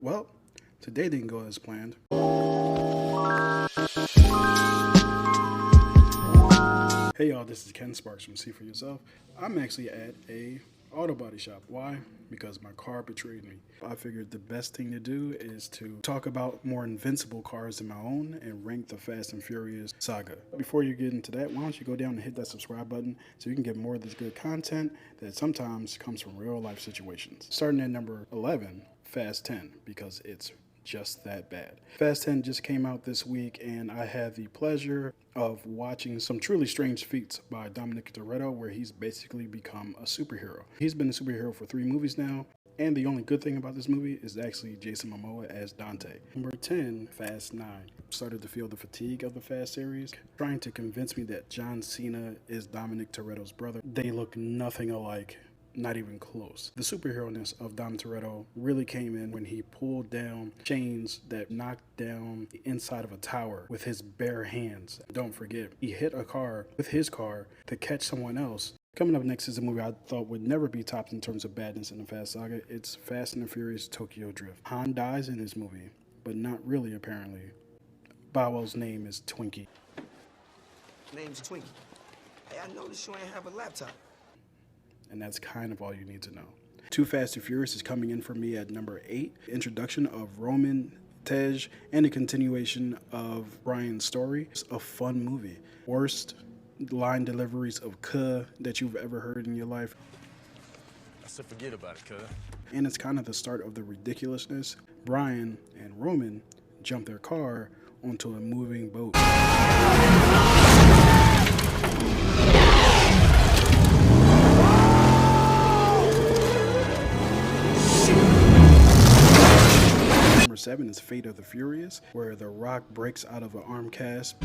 Well, today didn't go as planned. Hey y'all, this is Ken Sparks from See For Yourself. I'm actually at a auto body shop. Why? Because my car betrayed me. I figured the best thing to do is to talk about more invincible cars than my own and rank the Fast and Furious saga. Before you get into that, why don't you go down and hit that subscribe button so you can get more of this good content that sometimes comes from real life situations. Starting at number 11, Fast 10, because it's just that bad. Fast 10 just came out this week, and I had the pleasure of watching some truly strange feats by Dominic Toretto, where he's basically become a superhero. He's been a superhero for 3 movies now, and the only good thing about this movie is actually Jason Momoa as Dante. Number 10, Fast 9. Started to feel the fatigue of the Fast series, trying to convince me that John Cena is Dominic Toretto's brother. They look nothing alike. Not even close. The superhero-ness of Dom Toretto really came in when he pulled down chains that knocked down the inside of a tower with his bare hands. Don't forget, he hit a car with his car to catch someone else. Coming up next is a movie I thought would never be topped in terms of badness in the Fast saga. It's Fast and the Furious Tokyo Drift. Han dies in this movie, but not really apparently. Bow Wow's name is Twinkie. Name's Twinkie. Hey, I noticed you ain't have a laptop. And that's kind of all you need to know. Too Fast and Furious is coming in for me at number 8. Introduction of Roman, Tej, and a continuation of Brian's story. It's a fun movie. Worst line deliveries of "cuh" that you've ever heard in your life. I said forget about it, cuh. And it's kind of the start of the ridiculousness. Brian and Roman jump their car onto a moving boat. Number 7 is Fate of the Furious, where The Rock breaks out of an arm cast.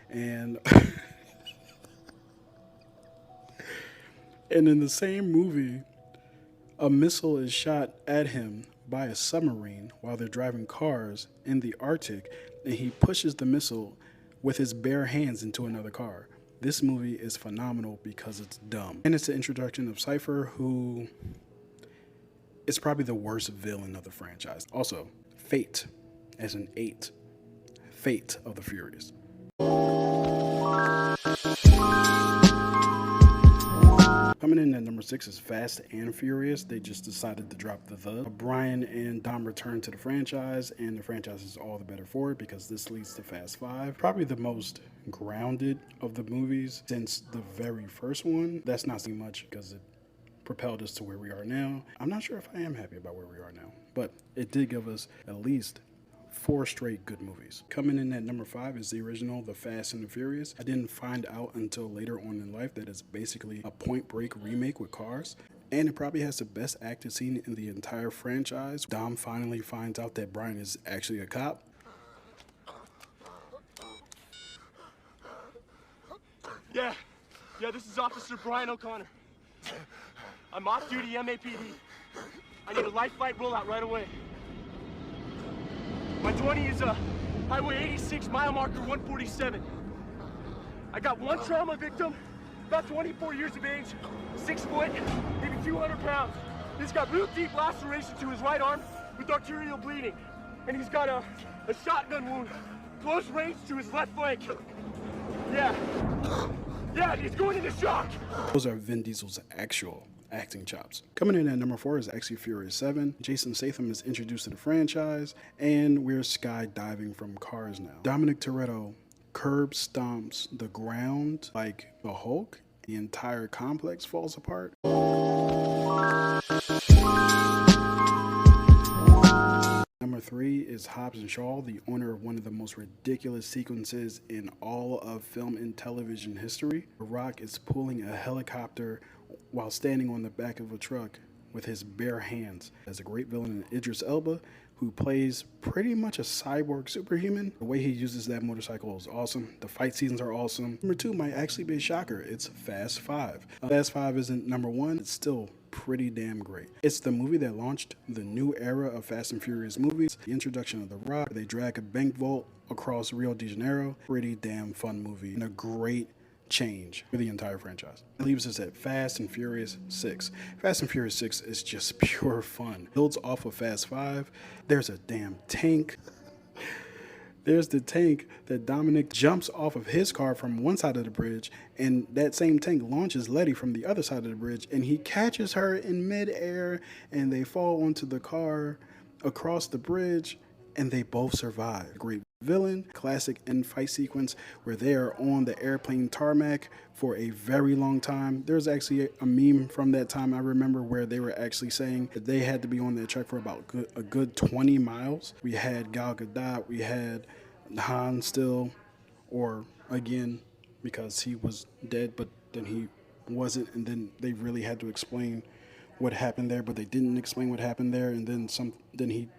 And in the same movie, a missile is shot at him by a submarine while they're driving cars in the Arctic, and he pushes the missile with his bare hands into another car. This movie is phenomenal because it's dumb. And it's the introduction of Cypher, who is probably the worst villain of the franchise. Also, Fate, as in 8. Fate of the Furious. Coming in at number 6 is Fast and Furious. They just decided to drop the. Brian and Dom return to the franchise, and the franchise is all the better for it because this leads to Fast 5. Probably the most grounded of the movies since the very first one. That's not saying much because it propelled us to where we are now. I'm not sure if I am happy about where we are now, but it did give us at least 4 straight good movies. Coming in at number 5 is the original The Fast and the Furious. I didn't find out until later on in life that it's basically a Point Break remake with cars. And it probably has the best acted scene in the entire franchise. Dom finally finds out that Brian is actually a cop. Yeah, this is Officer Brian O'Connor. I'm off-duty MAPD. I need a life flight rollout right away. My 20 is Highway 86, mile marker 147. I got one trauma victim, about 24 years of age, 6 foot, maybe 200 pounds. He's got real deep laceration to his right arm with arterial bleeding. And he's got a shotgun wound, close range to his left flank. Yeah, he's going into shock. Those are Vin Diesel's actual acting chops. Coming in at number 4 is actually Furious 7. Jason Statham is introduced to the franchise, and we're skydiving from cars now. Dominic Toretto curb stomps the ground like the Hulk. The entire complex falls apart. Number 3 is Hobbs and Shaw, the owner of one of the most ridiculous sequences in all of film and television history. The Rock is pulling a helicopter while standing on the back of a truck with his bare hands. There's a great villain in Idris Elba, who plays pretty much a cyborg superhuman. The way he uses that motorcycle is awesome. The fight scenes are awesome. Number 2 might actually be a shocker. It's Fast 5. Fast 5 isn't number 1. It's still pretty damn great. It's the movie that launched the new era of Fast and Furious movies. The introduction of The Rock. They drag a bank vault across Rio de Janeiro. Pretty damn fun movie and a great change for the entire franchise. It leaves us at Fast and Furious 6. Fast and Furious 6 is just pure fun. Builds off of Fast 5. There's a damn tank. There's the tank that Dominic jumps off of his car from one side of the bridge, and that same tank launches Letty from the other side of the bridge, and he catches her in midair, and they fall onto the car across the bridge, and they both survive. Great villain, classic end fight sequence where they are on the airplane tarmac for a very long time. There's actually a meme from that time I remember where they were actually saying that they had to be on that track for about a good 20 miles. We had Gal Gadot, we had Han still, or again, because he was dead, but then he wasn't, and then they really had to explain what happened there, but they didn't explain what happened there, and then he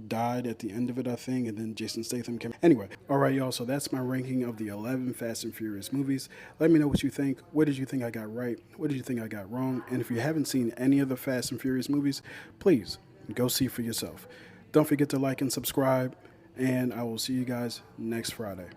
died at the end of it, I think, and then Jason Statham came. Anyway, all right, y'all, so that's my ranking of the 11 Fast and Furious movies. Let me know what you think. What did you think I got right? What did you think I got wrong? And if you haven't seen any of the Fast and Furious movies, please go see for yourself. Don't forget to like and subscribe, and I will see you guys next Friday.